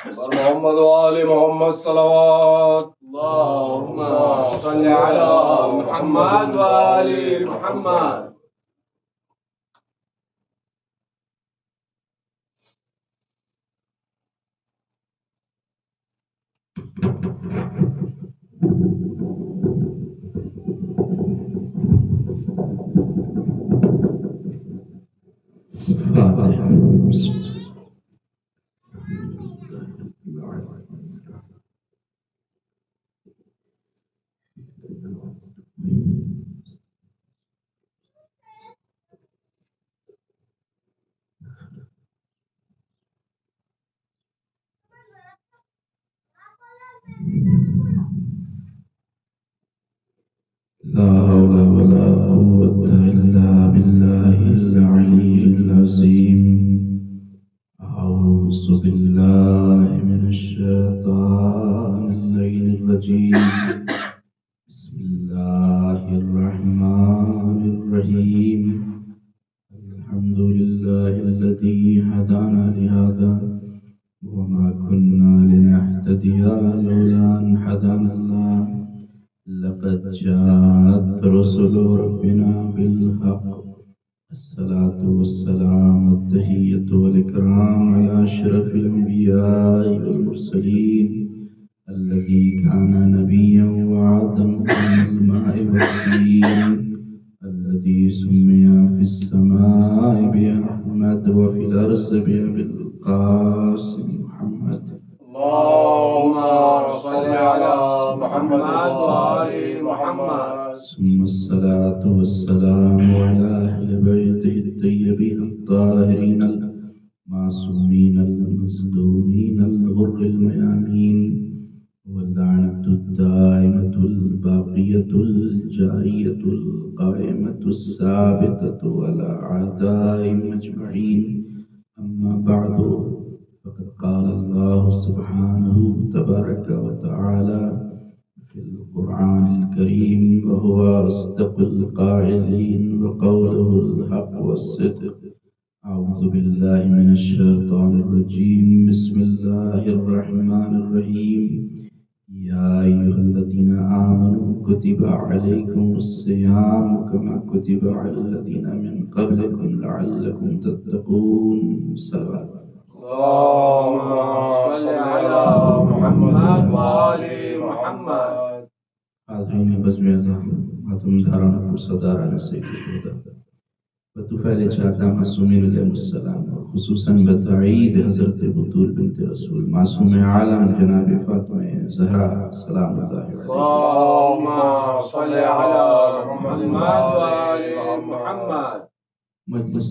محمد وآل محمد صلوات اللهم صل على محمد وآل محمد. لا حول ولا قوة إلا بالله العلي العظيم. أعوذ بالله من الشيطان اللعين الرجيم. بسم الله الرحمن الرحيم. الحمد لله الذي هدانا لهذا وما كنا لنهتدي لولا أن هدانا الله. لقد جاءت رسل ربنا بالحق. الصلاة والسلام والتحية والإكرام على أشرف الأنبياء والمرسلين الذي كان نبيا وعظم من الماء والدين الذي سمي في السماء بأحمد وفي الأرض بأبي القاسم محمد. اللهم صل على محمد وآل محمد. ثم الصلاة والسلام على أهل بيته الطيبين الطاهرين المعصومين المظلومين الغر الميامين. واللعنة الدائمة الباقية الجارية القائمة الثابتة على أعدائهم أجمعين. أما بعد، فقد قال الله سبحانه تبارك وتعالى في القرآن الكريم وهو أصدق القائلين وقوله الحق والصدق. أعوذ بالله من الشيطان الرجيم. بسم الله الرحمن الرحيم. يا أيها الذين آمنوا كتب عليكم الصيام كما كتب على الذين من قبلكم لعلكم تتقون. صلوات. اللهم صل على محمد وآل محمد. حاضرین بزم اعظم، ماتم داران پرسداران سید الشہداء بطفیل چاہتا معصومین علیہ السلام، اور خصوصاً بتعید حضرت بطول بنت رسول معصوم عالم جناب فاطمہ زہرا سلام اللہ علیہ. اللهم صل على محمد وآل محمد. مجلس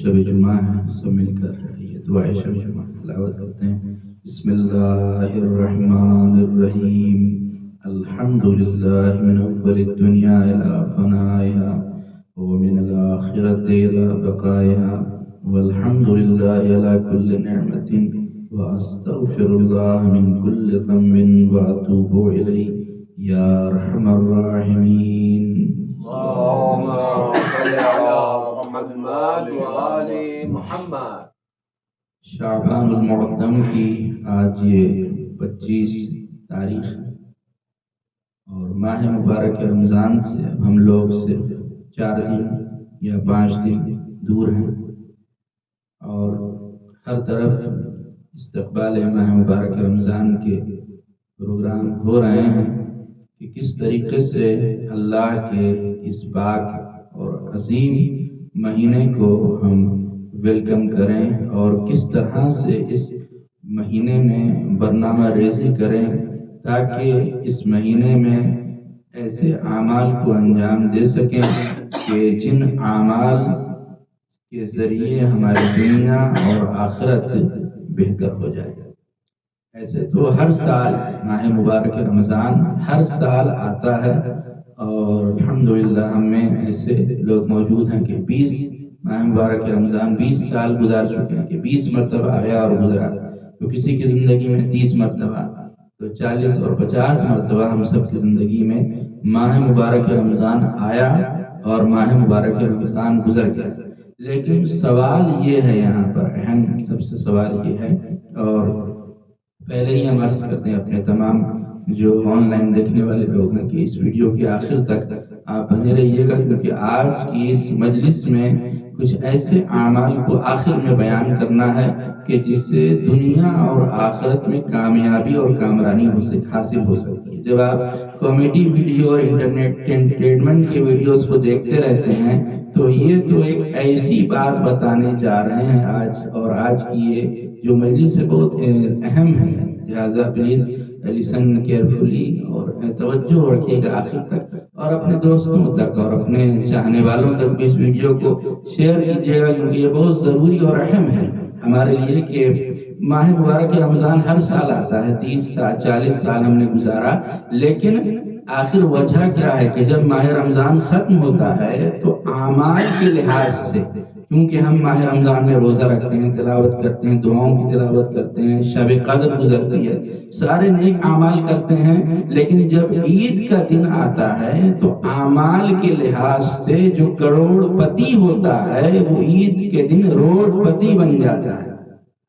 شب جمعہ ہے، سب مل کر یہ دعائے شب جمعہ تلاوت کرتے ہیں. بسم اللہ الرحمن الرحیم. الحمد للہ من اول الدنیا الى فنائها ومن الآخرة إلى بقائها والحمد لله على كل نعمة وأستغفر الله من كل ذنب وأتوب إليه يا أرحم الراحمين. اللهم صل على محمد وآل محمد. شعبان المعظم کی آج یہ 25 تاریخ ہے اور ماہ مبارک رمضان سے ہم لوگ صرف 4 دن یا 5 دن دور ہیں، اور ہر طرف استقبال ماہ مبارک رمضان کے پروگرام ہو رہے ہیں کہ کس طریقے سے اللہ کے اس پاک اور عظیم مہینے کو ہم ویلکم کریں اور کس طرح سے اس مہینے میں برنامہ ریزی کریں تاکہ اس مہینے میں ایسے اعمال کو انجام دے سکیں کہ جن اعمال کے ذریعے ہماری دنیا اور آخرت بہتر ہو جائے. ایسے تو ہر سال ماہ مبارک رمضان ہر سال آتا ہے، اور الحمدللہ ہم میں ایسے لوگ موجود ہیں کہ 20 ماہ مبارک رمضان 20 سال گزار چکے ہیں کہ 20 مرتبہ آیا اور گزرا. تو کسی کی زندگی میں 30 مرتبہ، تو 40 اور 50 مرتبہ ہم سب کی زندگی میں ماہ مبارک رمضان آیا اور ماہ مبارک رمضان گزر گیا. لیکن سوال یہ ہے، یہاں پر اہم سب سے سوال یہ ہے، اور پہلے ہی ہم عرض کرتے ہیں اپنے تمام جو آن لائن دیکھنے والے لوگ ہیں کہ اس ویڈیو کے آخر تک آپ بنے رہیے گا، کیونکہ آج کی اس مجلس میں کچھ ایسے اعمال کو آخر میں بیان کرنا ہے کہ جس سے دنیا اور آخرت میں کامیابی اور کامرانی حاصل ہو سکتی ہے۔ جب آپ کامیڈی ویڈیو اور انٹرٹینمنٹ کے ویڈیوز کو دیکھتے رہتے ہیں تو یہ تو ایک ایسی بات بتانے جا رہے ہیں آج کی یہ جو مجلس ہے بہت اہم ہے، لہٰذا پلیز لسن کیئرفلی اور توجہ رکھیے گا آخر تک، اور اپنے دوستوں تک اور اپنے چاہنے والوں تک بھی اس ویڈیو کو شیئر کیجیے گا، کیونکہ یہ بہت ضروری اور اہم ہے ہمارے لیے کہ ماہ مبارک رمضان ہر سال آتا ہے، 30 سال 40 سال ہم نے گزارا، لیکن آخر وجہ کیا ہے کہ جب ماہ رمضان ختم ہوتا ہے تو اعمال کے لحاظ سے، کیونکہ ہم ماہ رمضان میں روزہ رکھتے ہیں، تلاوت کرتے ہیں، دعاؤں کی تلاوت کرتے ہیں، شب قدر گزرتی ہے، سارے نیک اعمال کرتے ہیں، لیکن جب عید کا دن آتا ہے تو اعمال کے لحاظ سے جو کروڑ پتی ہوتا ہے وہ عید کے دن روڑ پتی بن جاتا ہے۔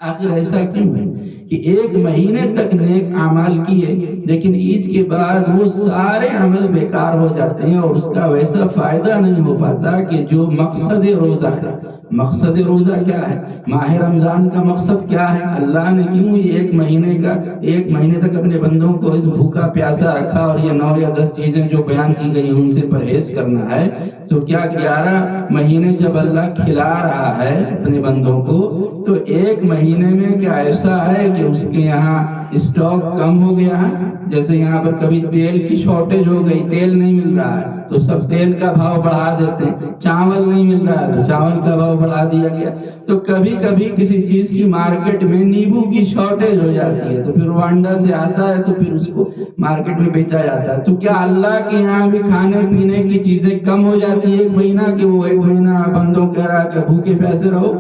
آخر ایسا کیوں ہے کہ ایک مہینے تک نیک اعمال کیے لیکن عید کے بعد وہ سارے عمل بیکار ہو جاتے ہیں اور اس کا ویسا فائدہ نہیں ہو پاتا کہ جو مقصد روزہ ہے۔ مقصد روزہ کیا ہے؟ ماہ رمضان کا مقصد کیا ہے؟ اللہ نے کیوں یہ ایک مہینے تک اپنے بندوں کو اس بھوکا پیاسا رکھا اور یہ 9 یا 10 چیزیں جو بیان کی گئی ان سے پرہیز کرنا ہے؟ تو کیا 11 مہینے جب اللہ کھلا رہا ہے اپنے بندوں کو تو ایک مہینے میں کیا ایسا ہے کہ اس کے یہاں اسٹاک کم ہو گیا ہے؟ جیسے یہاں پر کبھی تیل کی شارٹیج ہو گئی، تیل نہیں مل رہا ہے تو سب تیل کا بھاؤ بڑھا دیتے ہیں، چاول نہیں مل رہا ہے تو چاول کا بھاؤ بڑھا دیا گیا، تو کبھی کبھی کسی چیز کی مارکیٹ میں نیبو کی شارٹیج ہو جاتی ہے تو پھر روانڈا سے آتا ہے تو پھر اس کو مارکیٹ میں بیچا جاتا ہے۔ تو کیا اللہ کے یہاں بھی کھانے پینے کی چیزیں کم ہو جاتی ہے ایک مہینہ کہ وہ ایک مہینہ بندوں کہہ رہا کہ بھوکے پیسے رہو؟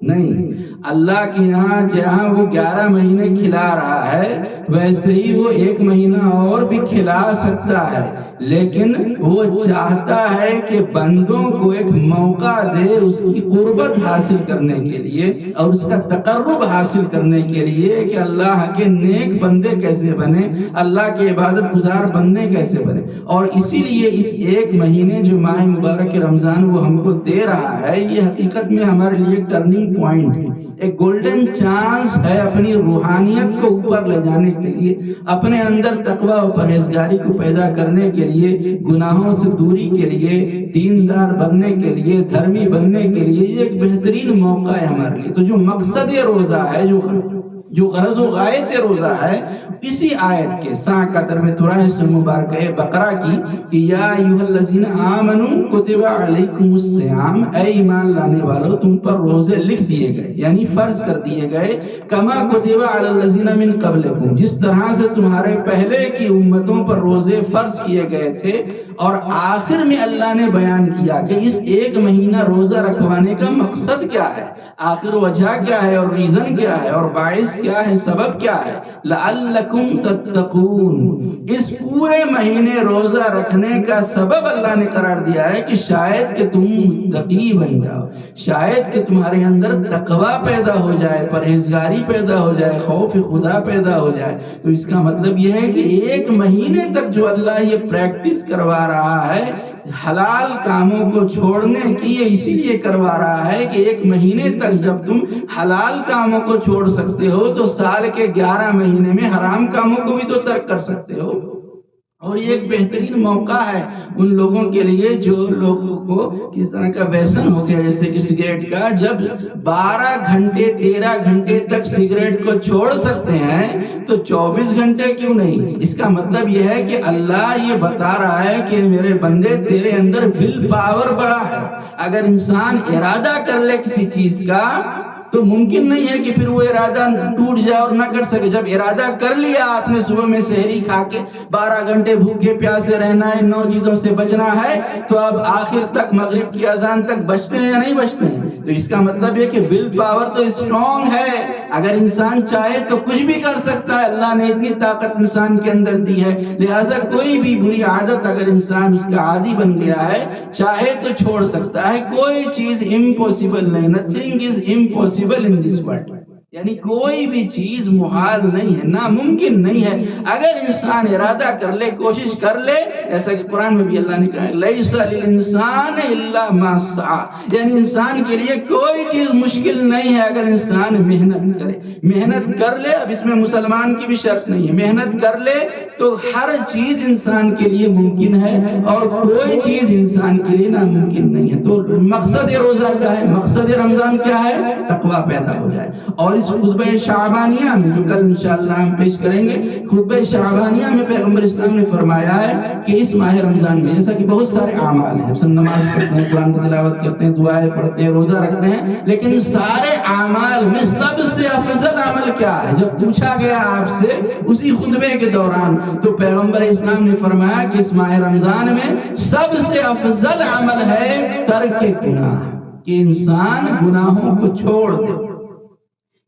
نہیں، اللہ کے یہاں جہاں وہ 11 مہینے کھلا رہا ہے ویسے ہی وہ ایک مہینہ اور بھی کھلا سکتا ہے، لیکن وہ چاہتا ہے کہ بندوں کو ایک موقع دے اس کی قربت حاصل کرنے کے لیے اور اس کا تقرب حاصل کرنے کے لیے کہ اللہ کے نیک بندے کیسے بنے، اللہ کے عبادت گزار بندے کیسے بنے۔ اور اسی لیے اس ایک مہینے جو ماہ مبارک رمضان وہ ہم کو دے رہا ہے یہ حقیقت میں ہمارے لیے ٹرننگ پوائنٹ ہے، ایک گولڈن چانس ہے اپنی روحانیت کو اوپر لے جانے کے لیے، اپنے اندر تقوی و پرہیزگاری کو پیدا کرنے کے لیے، گناہوں سے دوری کے لیے، دیندار بننے کے لیے، دھرمی بننے کے لیے، یہ ایک بہترین موقع ہے ہمارے لیے۔ تو جو مقصد روزہ ہے، جو غرض و غایت روزہ ہے، اسی آیت کے ساں قدر میں تھوڑا ہے سورہ مبارکہ بقرہ کی کہ یا ایھا الذین آمنوا کتب علیکم الصیام، اے ایمان لانے والو تم پر روزے لکھ دیے گئے یعنی فرض کر دیے گئے، کما کتب علی الذین من قبلکم، جس طرح سے تمہارے پہلے کی امتوں پر روزے فرض کیے گئے تھے۔ اور آخر میں اللہ نے بیان کیا کہ اس ایک مہینہ روزہ رکھوانے کا مقصد کیا ہے، آخر وجہ کیا ہے اور ریزن کیا ہے اور باعث کیا ہے، سبب کیا ہے، لعلکم تتقون۔ اس پورے مہینے روزہ رکھنے کا سبب اللہ نے قرار دیا ہے کہ شاید کہ تم متقی بن جاؤ، شاید کہ تمہارے اندر تقوی پیدا ہو جائے، پرہیزگاری پیدا ہو جائے، خوف خدا پیدا ہو جائے۔ تو اس کا مطلب یہ ہے کہ ایک مہینے تک جو اللہ یہ پریکٹس کروا رہا ہے حلال کاموں کو چھوڑنے کی، یہ اسی لیے کروا رہا ہے کہ ایک مہینے تک جب تم حلال کاموں کو چھوڑ سکتے ہو تو سال کے 11 مہینے میں حرام کاموں کو بھی تو ترک کر سکتے ہو۔ اور یہ ایک بہترین موقع ہے ان لوگوں کے لیے جو لوگوں کو کس طرح کا ویسن ہو گیا جیسے کہ سگریٹ کا، جب 12 گھنٹے 13 گھنٹے تک سگریٹ کو چھوڑ سکتے ہیں تو 24 گھنٹے کیوں نہیں؟ اس کا مطلب یہ ہے کہ اللہ یہ بتا رہا ہے کہ میرے بندے تیرے اندر ول پاور بڑا ہے، اگر انسان ارادہ کر لے کسی چیز کا تو ممکن نہیں ہے کہ پھر وہ ارادہ ٹوٹ جائے اور نہ کر سکے۔ جب ارادہ کر لیا آپ نے صبح میں سحری کھا کے 12 گھنٹے بھوکے پیاسے رہنا ہے، 9 چیزوں سے بچنا ہے، تو اب آخر تک مغرب کی اذان تک بچتے ہیں یا نہیں بچتے ہیں؟ تو اس کا مطلب یہ کہ ول پاور تو اسٹرانگ ہے، اگر انسان چاہے تو کچھ بھی کر سکتا ہے، اللہ نے اتنی طاقت انسان کے اندر دی ہے۔ لہٰذا کوئی بھی بری عادت اگر انسان اس کا عادی بن گیا ہے چاہے تو چھوڑ سکتا ہے، کوئی چیز امپوسیبل نہیں، nothing is impossible in this world۔ یعنی کوئی بھی چیز محال نہیں ہے، ناممکن نہیں ہے۔ اگر انسان ارادہ کر لے، کوشش کر لے، ایسا کہ قرآن میں بھی اللہ نے کہا ہے لیس للانسان الا ما سعى، یعنی انسان کے لیے کوئی چیز مشکل نہیں ہے اگر انسان محنت کرے۔ محنت کر لے، اب اس میں مسلمان کی بھی شرط نہیں ہے، محنت کر لے تو ہر چیز انسان کے لیے ممکن ہے اور کوئی چیز انسان کے لیے ناممکن نہیں ہے۔ تو مقصد روزہ کیا ہے؟ مقصد رمضان کیا ہے؟ تقویٰ پیدا ہو جائے۔ اور اس خطبہ شعبانیہ میں جو کل انشاءاللہ ہم پیش کریں گے، خطبہ شعبانیہ میں پیغمبر اسلام نے فرمایا ہے کہ اس ماہ رمضان میں جیسا کہ بہت سارے اعمال ہیں، سب نماز پڑھتے ہیں، قرآن کی تلاوت کرتے ہیں، دعائیں پڑھتے ہیں، روزہ رکھتے ہیں، لیکن سارے اعمال میں سب سے افضل عمل کیا ہے؟ جب پوچھا گیا آپ سے اسی خطبے کے دوران تو پیغمبر اسلام نے فرمایا کہ اس ماہ رمضان میں سب سے افضل عمل ہے ترک گناہ، کہ انسان گناہوں کو چھوڑ دے۔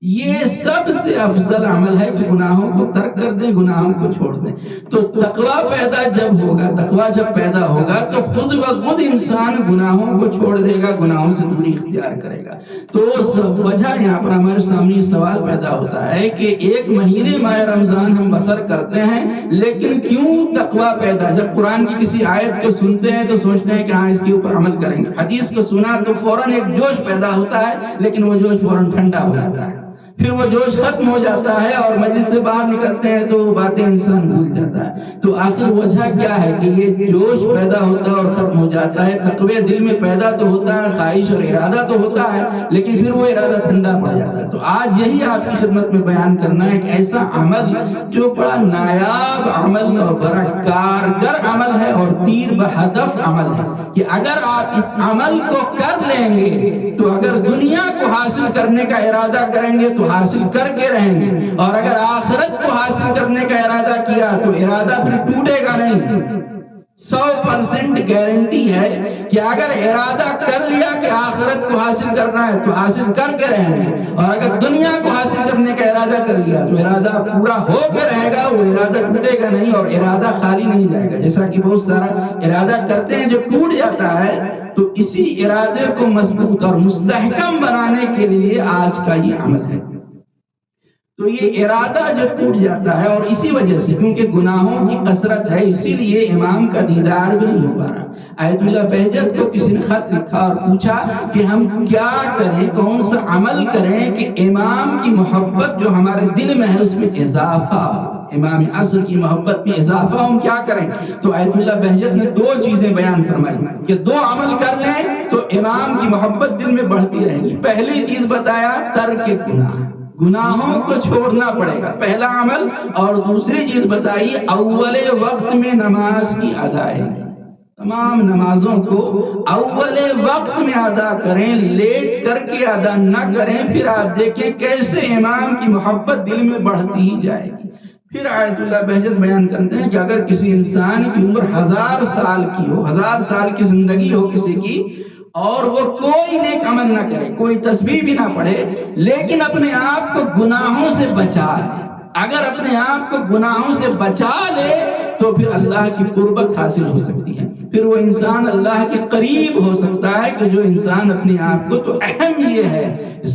یہ سب سے افضل عمل ہے کہ گناہوں کو ترک کر دیں، گناہوں کو چھوڑ دیں۔ تو تقویٰ پیدا جب ہوگا، تقویٰ جب پیدا ہوگا تو خود بخود انسان گناہوں کو چھوڑ دے گا، گناہوں سے دوری اختیار کرے گا۔ تو وجہ یہاں پر ہمارے سامنے یہ سوال پیدا ہوتا ہے کہ ایک مہینے ماہ رمضان ہم بسر کرتے ہیں، لیکن کیوں تقویٰ پیدا؟ جب قرآن کی کسی آیت کو سنتے ہیں تو سوچتے ہیں کہ ہاں اس کے اوپر عمل کریں گے، حدیث کو سنا تو فوراً ایک جوش پیدا ہوتا ہے، لیکن وہ جوش فوراً ٹھنڈا ہو جاتا ہے، پھر وہ جوش ختم ہو جاتا ہے اور مجلس سے باہر نکلتے ہیں تو باتیں انسان بھول جاتا ہے۔ تو آخر وجہ کیا ہے کہ یہ جوش پیدا ہوتا ہے اور ختم ہو جاتا ہے؟ تقوی دل میں پیدا تو ہوتا ہے، خواہش اور ارادہ تو ہوتا ہے، لیکن پھر وہ ارادہ ٹھنڈا پڑ جاتا ہے۔ تو آج یہی آپ کی خدمت میں بیان کرنا ہے کہ ایسا عمل جو بڑا نایاب عمل اور بڑا کارگر عمل ہے اور تیر بہدف عمل ہے، کہ اگر آپ اس عمل کو کر لیں گے تو اگر دنیا کو حاصل کرنے کا ارادہ کریں گے تو حاصل کر کے رہیں گے، اور اگر آخرت کو حاصل کرنے کا ارادہ کیا تو ارادہ پھر ٹوٹے گا نہیں۔ 100% گارنٹی ہے کہ اگر ارادہ کر لیا کہ آخرت کو حاصل کرنا ہے تو حاصل کر کے رہیں گے، اور اگر دنیا کو حاصل کرنے کا ارادہ کر لیا تو ارادہ پورا ہو کے رہے گا، وہ ارادہ ٹوٹے گا نہیں اور ارادہ خالی نہیں جائے گا۔ جیسا کہ بہت سارا ارادہ کرتے ہیں جو ٹوٹ جاتا ہے، تو اسی ارادے کو مضبوط اور مستحکم بنانے کے لیے آج کا یہ عمل ہے۔ تو یہ ارادہ جب ٹوٹ جاتا ہے، اور اسی وجہ سے کیونکہ گناہوں کی کثرت ہے اسی لیے امام کا دیدار بھی نہیں ہو پا رہا۔ آیت اللہ بہجت کو کسی نے خط لکھا اور پوچھا کہ ہم کیا کریں، کون سا عمل کریں کہ امام کی محبت جو ہمارے دل میں ہے اس میں اضافہ، امام عصر کی محبت میں اضافہ ہم کیا کریں؟ تو آیت اللہ بہجت نے 2 چیزیں بیان فرمائی کہ 2 عمل کر لیں تو امام کی محبت دل میں بڑھتی رہے گی۔ پہلی چیز بتایا ترک گناہ، گناہوں کو چھوڑنا پڑے گا، پہلا عمل۔ اور دوسری چیز بتائی اول وقت میں نماز کی ادائیگی، تمام نمازوں کو اول وقت میں ادا کریں، لیٹ کر کے ادا نہ کریں، پھر آپ دیکھیں کیسے امام کی محبت دل میں بڑھتی ہی جائے گی۔ پھر آیت اللہ بہجت بیان کرتے ہیں کہ اگر کسی انسان کی عمر 1000 سال کی ہو، 1000 سال کی زندگی ہو کسی کی، اور وہ کوئی نیک عمل نہ کرے، کوئی تسبیح بھی نہ پڑھے، لیکن اپنے آپ کو گناہوں سے بچا لے، اگر اپنے آپ کو گناہوں سے بچا لے تو پھر اللہ کی قربت حاصل ہو سکتی ہے، پھر وہ انسان اللہ کے قریب ہو سکتا ہے۔ کہ جو انسان اپنے آپ کو، تو اہم یہ ہے،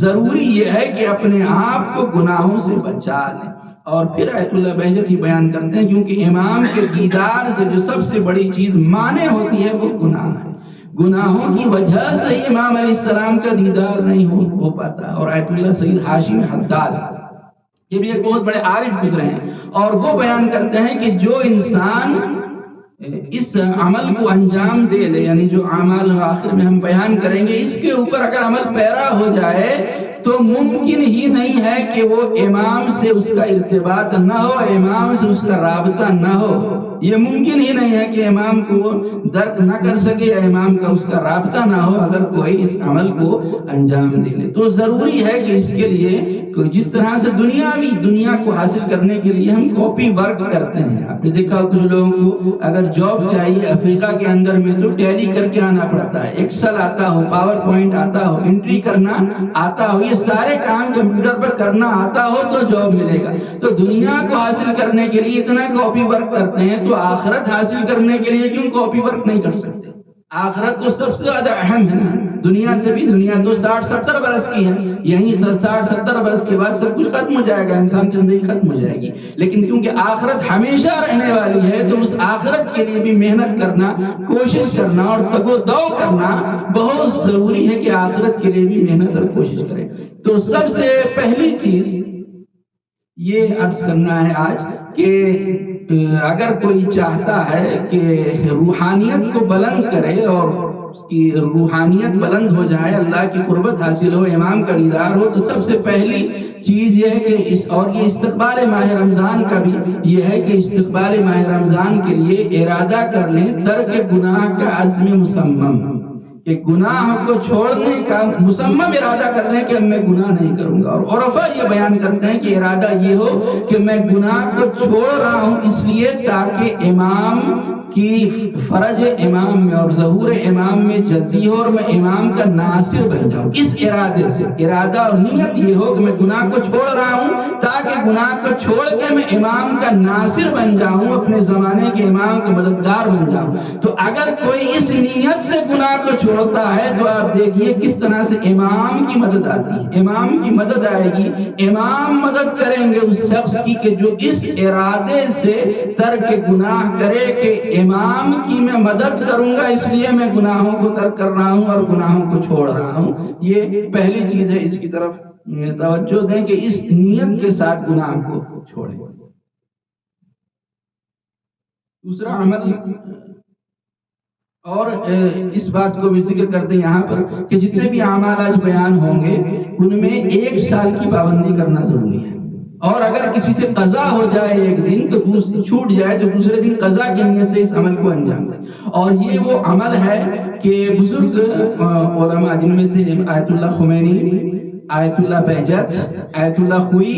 ضروری یہ ہے کہ اپنے آپ کو گناہوں سے بچا لے۔ اور پھر آیت اللہ بہجت ہی بیان کرتے ہیں کیونکہ امام کے دیدار سے جو سب سے بڑی چیز مانے ہوتی ہے وہ گناہ ہے، گناہوں کی وجہ سے ہی امام علیہ السلام کا دیدار نہیں ہو پاتا۔ اور آیت اللہ سید ہاشم حداد یہ بھی ایک بہت بڑے عارف گزرے ہیں، اور وہ بیان کرتے ہیں کہ جو انسان اس عمل کو انجام دے لے، یعنی جو اعمال آخر میں ہم بیان کریں گے، اس کے اوپر اگر عمل پیرا ہو جائے تو ممکن ہی نہیں ہے کہ وہ امام سے اس کا ارتباط نہ ہو، امام سے اس کا رابطہ نہ ہو۔ یہ ممکن ہی نہیں ہے کہ امام کو درک نہ کر سکے یا امام کا اس کا رابطہ نہ ہو اگر کوئی اس عمل کو انجام دے لے۔ تو ضروری ہے کہ اس کے لیے جس طرح سے دنیا کو حاصل کرنے کے لیے ہم کاپی ورک کرتے ہیں، آپ نے دیکھا کچھ لوگوں کو اگر جاب چاہیے افریقہ کے اندر میں تو ٹیلی کر کے آنا پڑتا ہے، ایکسل آتا ہو، پاور پوائنٹ آتا ہو، انٹری کرنا آتا ہو، یہ سارے کام کمپیوٹر پر کرنا آتا ہو تو جاب ملے گا۔ تو دنیا کو حاصل کرنے کے لیے اتنا کاپی ورک کرتے ہیں، تو آخرت حاصل کرنے کے لیے کیوں کاپی ورک نہیں کر سکتے؟ آخرت تو سب سے زیادہ اہم ہے نا، دنیا سے بھی. دنیا تو 60-70 برس کی ہے، یہیں 60-70 برس کے بعد سب کچھ ختم ہو جائے گا، انسان کی زندگی ختم ہو جائے گی. لیکن کیونکہ آخرت ہمیشہ رہنے والی ہے تو اس آخرت کے لیے بھی محنت کرنا، کوشش کرنا اور تگ و دو کرنا بہت ضروری ہے کہ آخرت کے لیے بھی محنت اور کوشش کریں. تو سب سے پہلی چیز یہ عرض کرنا ہے آج کہ اگر کوئی چاہتا ہے کہ روحانیت کو بلند کرے اور اس کی روحانیت بلند ہو جائے، اللہ کی قربت حاصل ہو، امام کا دیدار ہو، تو سب سے پہلی چیز یہ ہے کہ یہ استقبال ماہ رمضان کا بھی یہ ہے کہ استقبال ماہ رمضان کے لیے ارادہ کر لیں ترک گناہ کا عزم مصمم، کہ گناہ کو چھوڑنے کا مصمم ارادہ کر لیں کہ اب میں گناہ نہیں کروں گا. اور عرفا یہ بیان کرتے ہیں کہ ارادہ یہ ہو کہ میں گناہ کو چھوڑ رہا ہوں اس لیے تاکہ امام کی فرج امام میں اور ظہور امام میں جلدی ہو اور میں امام کا ناصر بن جاؤں. اس ارادے سے ارادہ اور نیت یہ ہو کہ میں گناہ کو چھوڑ رہا ہوں تاکہ گناہ کو چھوڑ کے میں امام کا ناصر بن جاؤں، اپنے زمانے کے امام کا مددگار بن جاؤں. تو اگر کوئی اس نیت سے گناہ کو چھوڑتا ہے تو آپ دیکھیے کس طرح سے امام کی مدد آتی ہے، امام کی مدد آئے گی. امام مدد کریں گے اس شخص کی کہ جو اس ارادے سے ترک گناہ کرے کہ امام کی میں مدد کروں گا اس لیے میں گناہوں کو ترک کر رہا ہوں اور گناہوں کو چھوڑ رہا ہوں. یہ پہلی چیز ہے، اس کی طرف توجہ دیں کہ اس نیت کے ساتھ گناہ کو چھوڑیں. دوسرا عمل، اور اس بات کو بھی ذکر کرتے ہیں یہاں پر کہ جتنے بھی اعمال آج بیان ہوں گے ان میں 1 سال کی پابندی کرنا ضروری ہے. اور اگر کسی سے قضا ہو جائے ایک دن تو چھوٹ جائے تو دوسرے دن قضا کی نیت سے اس عمل کو انجام دے. اور یہ وہ عمل ہے کہ بزرگ علماء جن میں سے آیت اللہ خمینی، آیت اللہ بہجت، آیت اللہ خوئی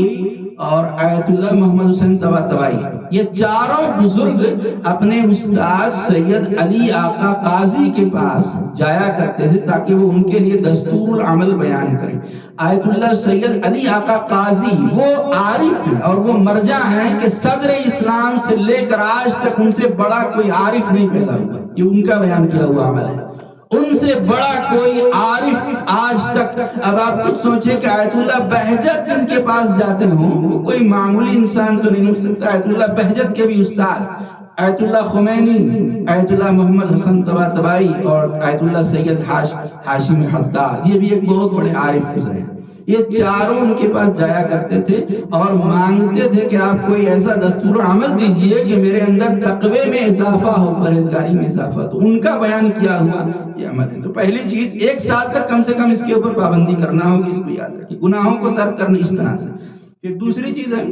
اور آیت اللہ محمد حسین طباطبائی، یہ چاروں بزرگ اپنے استاد سید علی آقا قاضی کے پاس جایا کرتے تھے تاکہ وہ ان کے لیے دستور العمل بیان کریں. آیت اللہ سید علی آقا قاضی وہ عارف ہیں اور وہ مرجع ہیں کہ صدر اسلام سے لے کر آج تک ان سے بڑا کوئی عارف نہیں پیدا ہوا. یہ ان کا بیان کیا ہوا عمل ہے. ان سے بڑا کوئی عارف آج تک. اب آپ کچھ سوچیں کہ آیت اللہ بہجت جن کے پاس جاتے ہوں وہ کوئی معمولی انسان تو نہیں ہو سکتا. آیت اللہ بہجت کے بھی استاد آیت اللہ خمینی، آیت اللہ محمد حسن طباطبائی اور آیت اللہ سید ہاشم حداد، یہ بھی ایک بہت بڑے عارف گزرے ہیں. یہ چاروں ان کے پاس جایا کرتے تھے اور مانگتے تھے کہ آپ کوئی ایسا دستور عمل دیجئے کہ میرے اندر تقوی میں اضافہ ہو، پرہیزگاری میں اضافہ. تو ان کا بیان کیا ہوا یہ عمل ہے. تو پہلی چیز 1 سال تک کم سے کم اس کے اوپر پابندی کرنا ہوگی، اس کو یاد رکھیں، گناہوں کو ترک کرنا اس طرح سے. پھر دوسری چیز ہے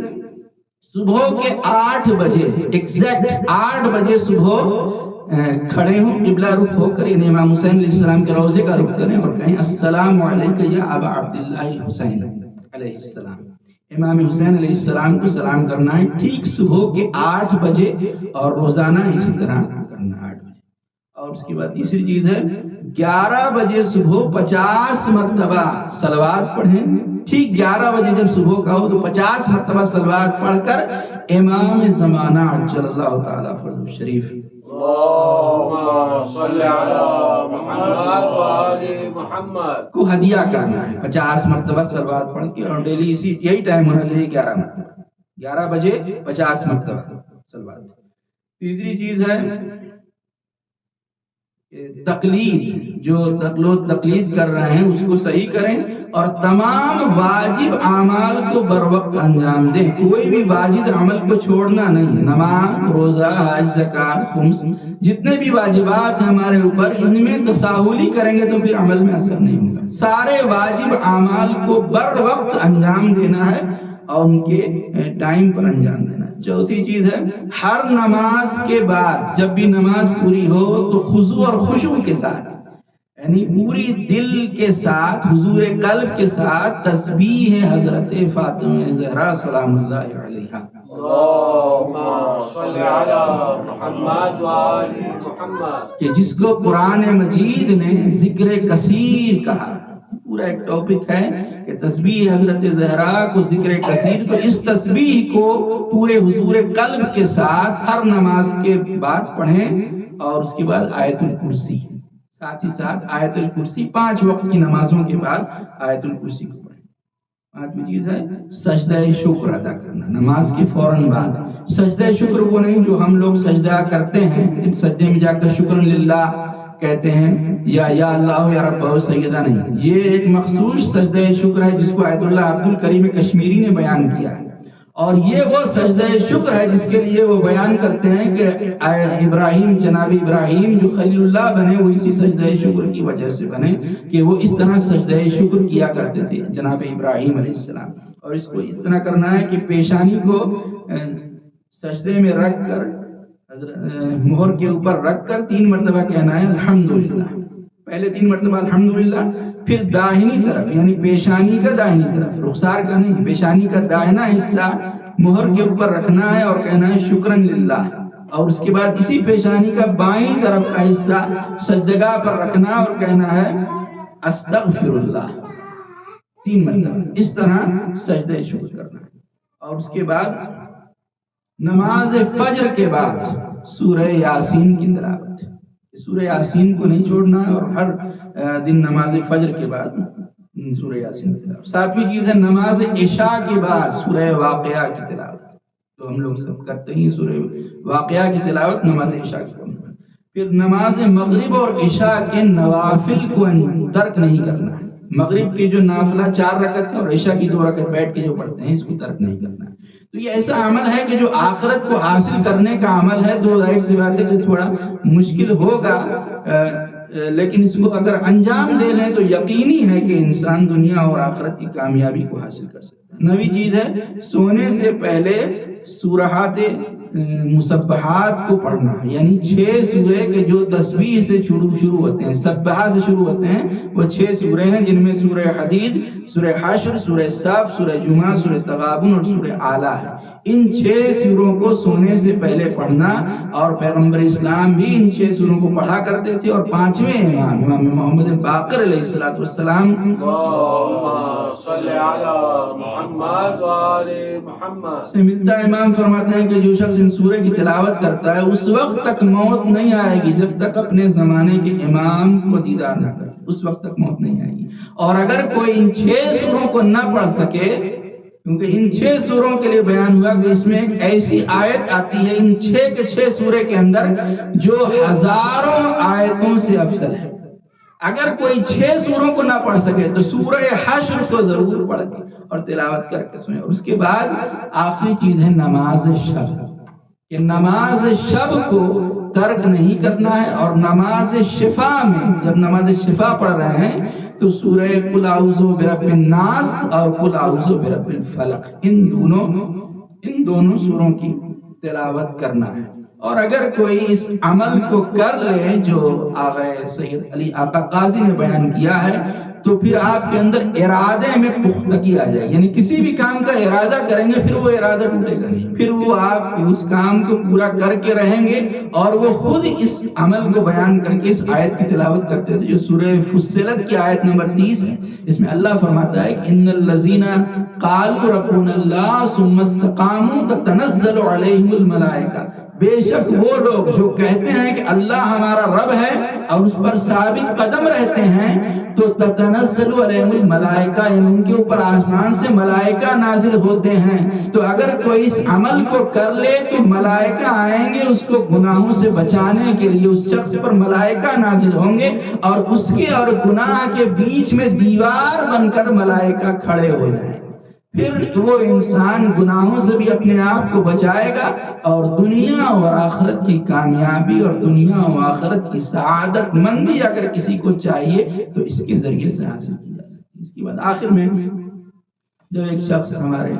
صبح کے 8 بجے ایگزیکٹ 8 بجے صبح کھڑے ہوں، قبلہ رخ ہو کر، یعنی امام حسین علیہ السلام کے روضے کا رخ کریں اور کہیں السلام علیکم یا ابا عبداللہ الحسین علیہ السلام. امام حسین علیہ السلام کو سلام کرنا ہے ٹھیک صبح کے 8 بجے اور روزانہ اسی طرح کرنا 8 بجے. اور اس کے بعد تیسری چیز ہے 11 بجے صبح 50 مرتبہ صلوات پڑھیں. ٹھیک 11 بجے جب صبح کا ہو تو 50 مرتبہ صلوات پڑھ کر امام زمانہ عجل اللہ تعالیٰ فرض شریف اللہم صلی علی محمد و آل محمد کو ہدیہ کرنا ہے. 50 مرتبہ صلوات پڑھ کے اور ڈیلی یہی ٹائم ہونا چاہیے 11 مرتبہ، 11 بجے 50 مرتبہ صلوات. تیسری چیز ہے تقلید، جو لوگ تقلید کر رہے ہیں اس کو صحیح کریں اور تمام واجب اعمال کو بر وقت انجام دیں. کوئی بھی واجب عمل کو چھوڑنا نہیں. نماز، روزہ، حج، زکوٰۃ، خمس، جتنے بھی واجبات ہیں ہمارے اوپر ان میں تساہلی کریں گے تو پھر عمل میں اثر نہیں ہوگا. سارے واجب اعمال کو بر وقت انجام دینا ہے اور ان کے ٹائم پر انجام دینا. چوتھی چیز ہے ہر نماز کے بعد جب بھی نماز پوری ہو تو خضوع اور خشوع کے ساتھ، یعنی پوری دل کے ساتھ، حضور قلب کے ساتھ تسبیح حضرت فاطمہ زہرا سلام اللہ علیہا اللہم صلی علی محمد و آل محمد، کہ جس کو قرآن مجید نے ذکر کثیر کہا. پورا ایک ٹاپک ہے کہ تسبیح حضرت زہرا کو ذکر کثیر. تو اس تسبیح کو پورے حضور قلب کے ساتھ ہر نماز کے بعد پڑھیں اور اس کے بعد آیت الکرسی. ساتھ ہی ساتھ آیت الکرسی 5 وقت کی نمازوں کے بعد آیت الکرسی کو پڑھیں۔ 5ویں چیز ہے سجدہ شکر ادا کرنا، نماز کے فوراً بعد۔ سجدہ شکر وہ نہیں جو ہم لوگ سجدہ کرتے ہیں، سجدے میں جا کر شکر للہ کہتے ہیں یا اللہ یا رب و سیدہ، نہیں، یہ ایک مخصوص سجدہ شکر ہے جس کو آیت اللہ عبد الکریم کشمیری نے بیان کیا ہے، اور یہ وہ سجدہ شکر ہے جس کے لیے وہ بیان کرتے ہیں کہ ابراہیم، جناب ابراہیم جو خلیل اللہ بنے وہ اسی سجدہ شکر کی وجہ سے بنے کہ وہ اس طرح سجدہ شکر کیا کرتے تھے جناب ابراہیم علیہ السلام۔ اور اس کو اس طرح کرنا ہے کہ پیشانی کو سجدے میں رکھ کر مہر کے اوپر رکھ کر 3 مرتبہ کہنا ہے الحمدللہ، پہلے 3 مرتبہ الحمدللہ، پھر داہنی طرف یعنی پیشانی کا داہنی طرف، رخسار کا نہیں، پیشانی کا داہنا حصہ مہر کے اوپر رکھنا ہے اور کہنا ہے شکرن للہ، اور اس کے بعد اسی پیشانی کا بائیں طرف کا حصہ سجدگاہ پر رکھنا اور کہنا ہے استغفر اللہ 3 مرتبہ، اس طرح سجدہ شکر کرنا ہے۔ اور اس کے بعد نماز فجر کے بعد سورہ یاسین کی تلاوت، سورہ یاسین کو نہیں چھوڑنا ہے، اور ہر دن نماز فجر کے بعد سورہ یاسین کی تلاوت۔ 7ویں چیز ہے نماز عشاء کے بعد سورہ واقعہ کی تلاوت، تو ہم لوگ سب کرتے ہیں سورہ واقعہ کی تلاوت نماز عشاء کے بعد۔ پھر نماز مغرب اور عشاء کے نوافل کو ترک نہیں کرنا ہے، مغرب کے جو نافلہ 4 رکعت اور عشاء کی 2 رکعت بیٹھ کے جو پڑھتے ہیں اس کو ترک نہیں کرنا ہے۔ تو یہ ایسا عمل ہے کہ جو آخرت کو حاصل کرنے کا عمل ہے، تو ظاہر سی بات ہے کہ تھوڑا مشکل ہوگا، لیکن اس کو اگر انجام دے لیں تو یقینی ہے کہ انسان دنیا اور آخرت کی کامیابی کو حاصل کر سکتا ہے۔ 9ویں چیز ہے سونے سے پہلے سورہات مسبحات کو پڑھنا، یعنی 6 سورے کے جو تسبیح سے شروع ہوتے ہیں، سبحہ سے شروع ہوتے ہیں، وہ 6 سورے ہیں جن میں سورہ حدید، سورہ حشر، سورہ صف، سورہ جمعہ، سورہ تغابن اور سورہ اعلیٰ ہے۔ ان 6 سوروں کو سونے سے پہلے پڑھنا، اور پیغمبر اسلام بھی ان 6 سوروں کو پڑھا کرتے تھے، اور 5ویں امام محمد باقر علیہ السلام سے ملتا امام فرماتے ہیں کہ جو شخص ان سورے کی تلاوت کرتا ہے اس وقت تک موت نہیں آئے گی جب تک اپنے زمانے کے امام کو دیدار نہ کرے، اس وقت تک موت نہیں آئے گی۔ اور اگر کوئی ان 6 سوروں کو نہ پڑھ سکے، کیونکہ ان 6 سوروں کے لیے بیان ہوا کہ اس میں ایک ایسی آیت آتی ہے ان 6 کے 6 سورے کے اندر جو ہزاروں آیتوں سے افضل ہے، اگر کوئی 6 سوروں کو نہ پڑھ سکے تو سورہ حشر کو ضرور پڑھ کے اور تلاوت کر کے سنیں۔ اور اس کے بعد آخری چیز ہے نماز شب، کہ نماز شب کو ترک نہیں کرنا ہے، اور نماز شفا میں جب نماز شفا پڑھ رہے ہیں تو سورہ قل اعوذ برب الناس اور قل اعوذ برب الفلق، ان دونوں سوروں کی تلاوت کرنا ہے۔ اور اگر کوئی اس عمل کو کر لے جو آغا سید علی آقا قاضی نے بیان کیا ہے، تو پھر آپ کے اندر ارادے میں پختگی آ جائے گی، یعنی کسی بھی کام کا ارادہ کریں گے پھر وہ ارادہ ٹوٹے گا نہیں، پھر وہ آپ اس کام کو پورا کر کے رہیں گے۔ اور وہ خود اس عمل کو بیان کر کے اس آیت کی تلاوت کرتے تھے جو سورہ فصلت کی آیت نمبر 30 ہے، اس میں اللہ فرماتا ہے کہ ان الذین قالوا ربنا اللہ ثم استقاموا تتنزل علیہم الملائکہ، بے شک وہ لوگ جو کہتے ہیں کہ اللہ ہمارا رب ہے اور اس پر ثابت قدم رہتے ہیں، تو تتنزل علیہم الملائکہ، یعنی ان کے اوپر آسمان سے ملائکہ نازل ہوتے ہیں۔ تو اگر کوئی اس عمل کو کر لے تو ملائکہ آئیں گے اس کو گناہوں سے بچانے کے لیے، اس شخص پر ملائکہ نازل ہوں گے اور اس کے اور گناہ کے بیچ میں دیوار بن کر ملائکہ کھڑے ہو جائیں، پھر وہ انسان گناہوں سے بھی اپنے آپ کو بچائے گا، اور دنیا اور آخرت کی کامیابی اور دنیا اور آخرت کی سعادت مندی اگر کسی کو چاہیے تو اس کے ذریعے سے حاصل کی جا سکتی ہے۔ اس کے بعد آخر میں جب ایک شخص ہمارے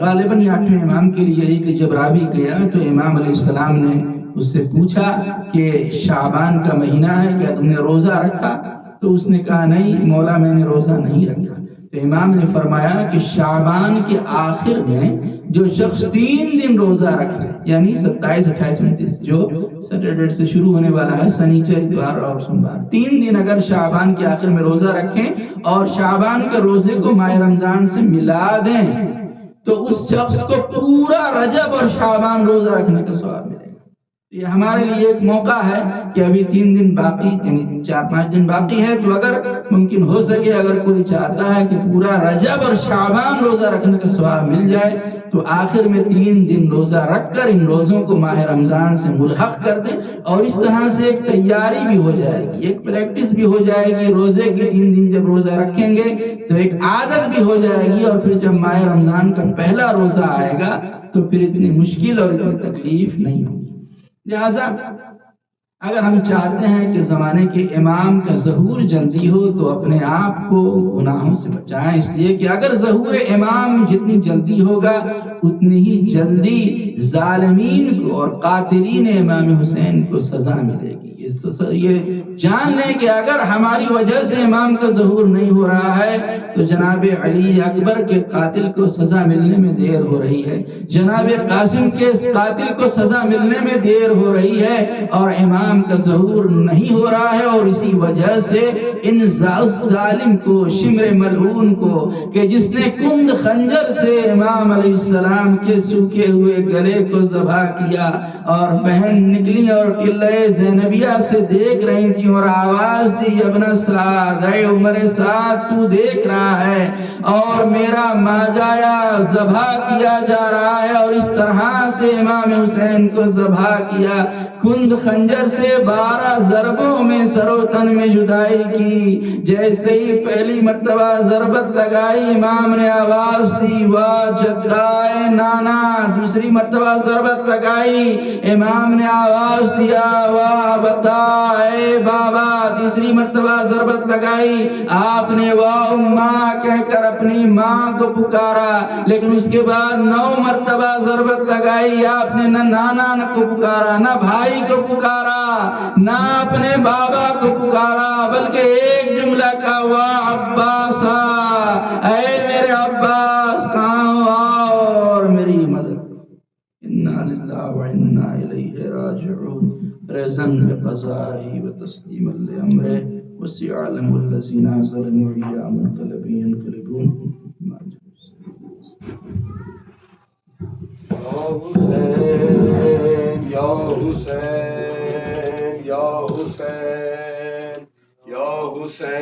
غالباً 8ویں امام کے لیے ہی کہ جب رابی گیا تو امام علیہ السلام نے اس سے پوچھا کہ شعبان کا مہینہ ہے، کیا تم نے روزہ رکھا؟ تو اس نے کہا نہیں مولا میں نے روزہ نہیں رکھا۔ تو امام نے فرمایا کہ شعبان کے آخر میں جو شخص 3 دن روزہ رکھے، یعنی 27، 28، 29 جو سیٹرڈے سے شروع ہونے والا ہے، سنیچر، اتوار اور سوموار، 3 دن اگر شعبان کے آخر میں روزہ رکھیں اور شعبان کے روزے کو ماہ رمضان سے ملا دیں تو اس شخص کو پورا رجب اور شعبان روزہ رکھنے کا ثواب ملے گا۔ یہ ہمارے لیے ایک موقع ہے کہ ابھی 3 دن باقی، یعنی 4-5 دن باقی ہے، تو اگر ممکن ہو سکے، اگر کوئی چاہتا ہے کہ پورا رجب اور شعبان روزہ رکھنے کا ثواب مل جائے، تو آخر میں 3 دن روزہ رکھ کر ان روزوں کو ماہ رمضان سے ملحق کر دیں، اور اس طرح سے ایک تیاری بھی ہو جائے گی، ایک پریکٹس بھی ہو جائے گی۔ روزے کے 3 دن جب روزہ رکھیں گے تو ایک عادت بھی ہو جائے گی، اور پھر جب ماہ رمضان کا پہلا روزہ آئے گا تو پھر اتنی مشکل اور اتنی تکلیف نہیں ہوگی۔ لہذا اگر ہم چاہتے ہیں کہ زمانے کے امام کا ظہور جلدی ہو تو اپنے آپ کو گناہوں سے بچائیں، اس لیے کہ اگر ظہور امام جتنی جلدی ہوگا اتنی ہی جلدی ظالمین کو اور قاتلین امام حسین کو سزا ملے گی۔ یہ جان لیں کہ اگر ہماری وجہ سے امام کا ظہور نہیں ہو رہا ہے تو جناب علی اکبر کے قاتل کو سزا ملنے میں دیر ہو رہی ہے، جناب قاسم کے قاتل کو سزا ملنے میں دیر ہو رہی ہے، اور امام کا ظہور نہیں ہو رہا ہے، اور اسی وجہ سے ان ظالم کو، شمر ملعون کو، کہ جس نے کند خنجر سے امام علیہ السلام کے سوکھے ہوئے گلے کو ذبح کیا، اور بہن نکلی اور قلعہ زینبیہ سے دیکھ رہی تھی اور آواز دی، ابن سعد، اے عمر سعد، تو دیکھ رہا ہے اور میرا ماجایا ذبح کیا جا رہا ہے، اور اس طرح سے امام حسین کو ذبح کیا، کند خنجر سے 12 ضربوں میں سر و تن میں جدائی کی۔ جیسے ہی پہلی مرتبہ ضربت لگائی، امام نے آواز دی، واہ جدائے نانا۔ دوسری مرتبہ ضربت لگائی، امام نے آواز دیا، واہ بتا اے بابا۔ تیسری مرتبہ ضربت لگائی، آپ نے واہ اماں کہہ کر اپنی ماں کو پکارا، لیکن اس کے بعد 9 مرتبہ ضربت لگائی، آپ نے نہ نانا کو پکارا، نہ بھائی کو پکارا، نہ اپنے بابا کو پکارا، بلکہ ایک جملہ کا، واہ عباسا، اے میرے عباس کہاں ہو، اور میری مدد۔ انا للہ و انا الیہ راجعون، رضا بقضائہ و تسلیما لامرہ، وسيعلم الذين ظلموا أي منقلب ينقلبون۔ یا حسین یا حسین یا حسین یا حسین۔